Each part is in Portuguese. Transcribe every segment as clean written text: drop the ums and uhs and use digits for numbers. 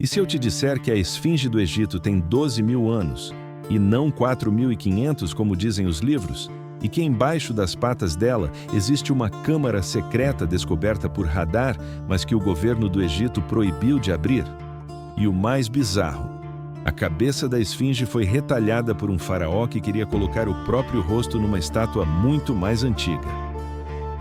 E se eu te disser que a esfinge do Egito tem 12.000 anos, e não 4.500 como dizem os livros, e que embaixo das patas dela existe uma câmara secreta descoberta por radar, mas que o governo do Egito proibiu de abrir? E o mais bizarro, a cabeça da esfinge foi retalhada por um faraó que queria colocar o próprio rosto numa estátua muito mais antiga.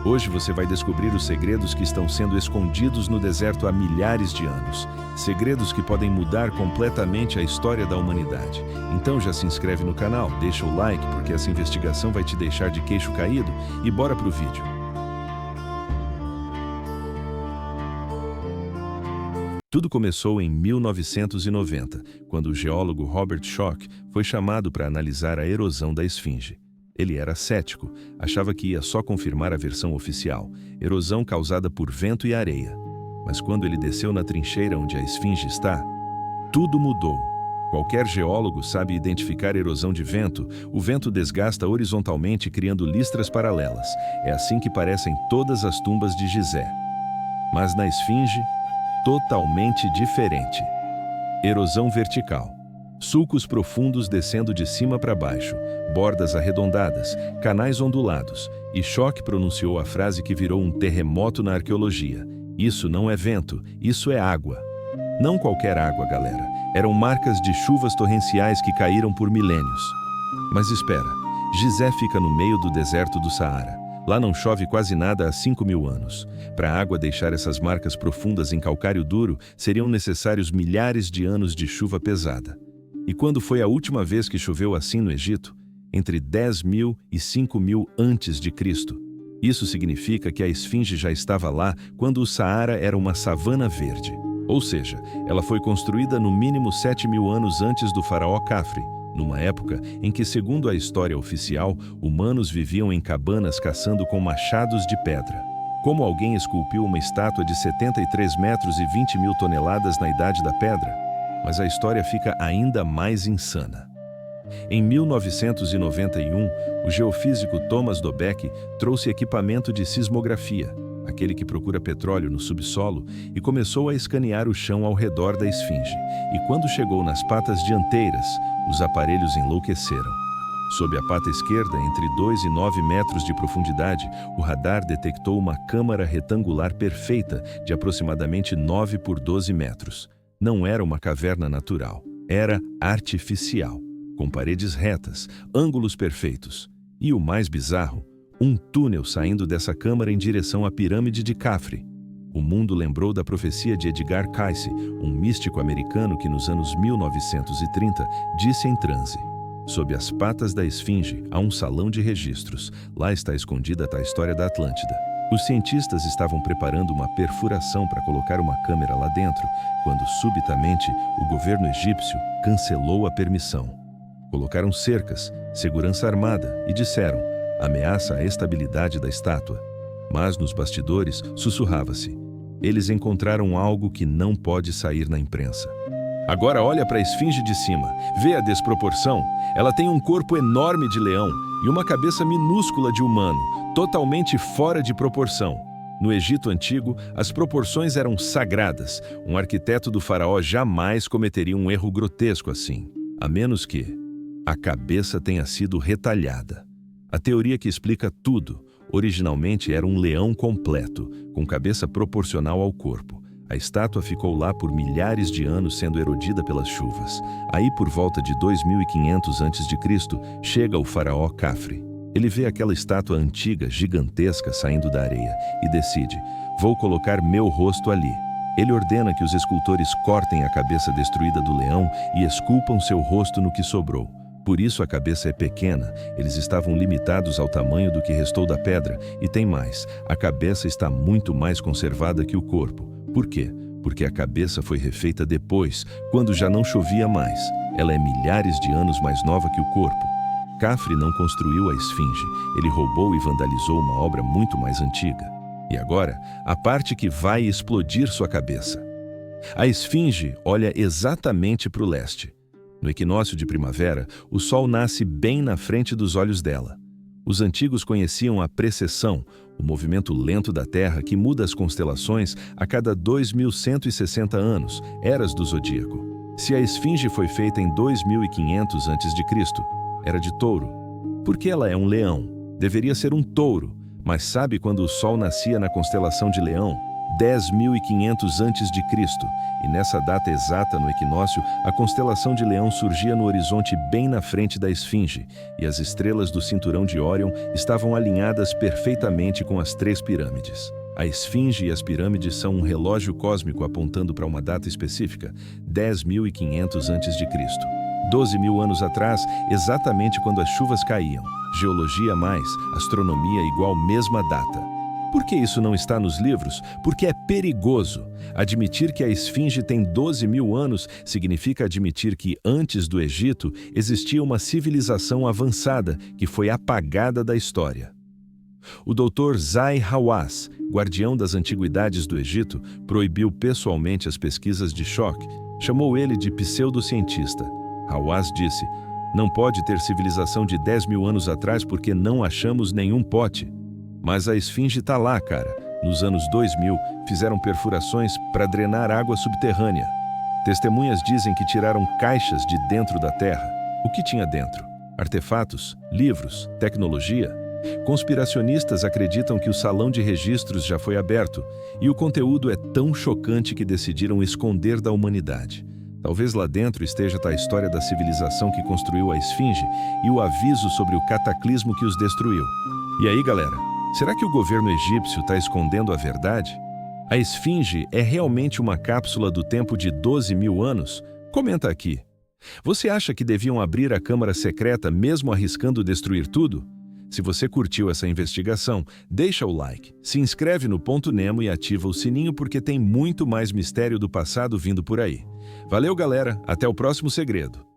Hoje você vai descobrir os segredos que estão sendo escondidos no deserto há milhares de anos. Segredos que podem mudar completamente a história da humanidade. Então já se inscreve no canal, deixa o like, porque essa investigação vai te deixar de queixo caído, e bora pro vídeo. Tudo começou em 1990, quando o geólogo Robert Schoch foi chamado para analisar a erosão da esfinge. Ele era cético, achava que ia só confirmar a versão oficial, erosão causada por vento e areia. Mas quando ele desceu na trincheira onde a esfinge está, tudo mudou. Qualquer geólogo sabe identificar erosão de vento. O vento desgasta horizontalmente, criando listras paralelas. É assim que parecem todas as tumbas de Gizé. Mas na esfinge, totalmente diferente. Erosão vertical. Sulcos profundos descendo de cima para baixo, bordas arredondadas, canais ondulados, e Schoch pronunciou a frase que virou um terremoto na arqueologia. Isso não é vento, isso é água. Não qualquer água, galera. Eram marcas de chuvas torrenciais que caíram por milênios. Mas espera, Gizé fica no meio do deserto do Saara. Lá não chove quase nada há 5.000 anos. Para a água deixar essas marcas profundas em calcário duro, seriam necessários milhares de anos de chuva pesada. E quando foi a última vez que choveu assim no Egito? Entre 10.000 e 5.000 antes de Cristo. Isso significa que a esfinge já estava lá quando o Saara era uma savana verde. Ou seja, ela foi construída no mínimo 7.000 anos antes do faraó Khafre, numa época em que, segundo a história oficial, humanos viviam em cabanas caçando com machados de pedra. Como alguém esculpiu uma estátua de 73 metros e 20.000 toneladas na Idade da Pedra? Mas a história fica ainda mais insana. Em 1991, o geofísico Thomas Dobeke trouxe equipamento de sismografia, aquele que procura petróleo no subsolo, e começou a escanear o chão ao redor da esfinge. E quando chegou nas patas dianteiras, os aparelhos enlouqueceram. Sob a pata esquerda, entre 2 e 9 metros de profundidade, o radar detectou uma câmara retangular perfeita de aproximadamente 9 por 12 metros. Não era uma caverna natural, era artificial, com paredes retas, ângulos perfeitos. E o mais bizarro, um túnel saindo dessa câmara em direção à pirâmide de Khafre. O mundo lembrou da profecia de Edgar Cayce, um místico americano que nos anos 1930 disse em transe: sob as patas da esfinge há um salão de registros, lá está escondida a história da Atlântida. Os cientistas estavam preparando uma perfuração para colocar uma câmera lá dentro, quando subitamente o governo egípcio cancelou a permissão. Colocaram cercas, segurança armada e disseram: ameaça a estabilidade da estátua. Mas nos bastidores sussurrava-se: eles encontraram algo que não pode sair na imprensa. Agora olha para a esfinge de cima, vê a desproporção. Ela tem um corpo enorme de leão e uma cabeça minúscula de humano, totalmente fora de proporção. No Egito Antigo, as proporções eram sagradas. Um arquiteto do faraó jamais cometeria um erro grotesco assim, a menos que a cabeça tenha sido retalhada. A teoria que explica tudo, originalmente era um leão completo, com cabeça proporcional ao corpo. A estátua ficou lá por milhares de anos sendo erodida pelas chuvas. Aí, por volta de 2500 a.C., chega o faraó Khafre. Ele vê aquela estátua antiga, gigantesca, saindo da areia e decide: vou colocar meu rosto ali. Ele ordena que os escultores cortem a cabeça destruída do leão e esculpam seu rosto no que sobrou. Por isso a cabeça é pequena, eles estavam limitados ao tamanho do que restou da pedra, e tem mais, a cabeça está muito mais conservada que o corpo. Por quê? Porque a cabeça foi refeita depois, quando já não chovia mais. Ela é milhares de anos mais nova que o corpo. Khafre não construiu a esfinge, ele roubou e vandalizou uma obra muito mais antiga. E agora, a parte que vai explodir sua cabeça. A esfinge olha exatamente para o leste. No equinócio de primavera, o sol nasce bem na frente dos olhos dela. Os antigos conheciam a precessão, o movimento lento da Terra que muda as constelações a cada 2160 anos, eras do zodíaco. Se a esfinge foi feita em 2500 a.C., era de touro. Porque ela é um leão, deveria ser um touro, mas sabe quando o Sol nascia na constelação de Leão? 10.500 a.C., e nessa data exata no equinócio, a constelação de Leão surgia no horizonte bem na frente da esfinge, e as estrelas do cinturão de Órion estavam alinhadas perfeitamente com as 3 pirâmides. A esfinge e as pirâmides são um relógio cósmico apontando para uma data específica, 10.500 a.C. 12.000 anos atrás, exatamente quando as chuvas caíam. Geologia mais, astronomia igual mesma data. Por que isso não está nos livros? Porque é perigoso. Admitir que a esfinge tem 12.000 anos significa admitir que, antes do Egito, existia uma civilização avançada que foi apagada da história. O Dr. Zahi Hawass, guardião das antiguidades do Egito, proibiu pessoalmente as pesquisas de Schoch. Chamou ele de pseudocientista. Hawass disse: "Não pode ter civilização de 10.000 anos atrás porque não achamos nenhum pote." Mas a esfinge está lá, cara. Nos anos 2000, fizeram perfurações para drenar água subterrânea. Testemunhas dizem que tiraram caixas de dentro da terra. O que tinha dentro? Artefatos? Livros? Tecnologia? Conspiracionistas acreditam que o salão de registros já foi aberto, e o conteúdo é tão chocante que decidiram esconder da humanidade. Talvez lá dentro esteja a história da civilização que construiu a esfinge e o aviso sobre o cataclismo que os destruiu. E aí, galera? Será que o governo egípcio está escondendo a verdade? A esfinge é realmente uma cápsula do tempo de 12.000 anos? Comenta aqui. Você acha que deviam abrir a câmara secreta mesmo arriscando destruir tudo? Se você curtiu essa investigação, deixa o like, se inscreve no Ponto Nemo e ativa o sininho porque tem muito mais mistério do passado vindo por aí. Valeu, galera! Até o próximo segredo!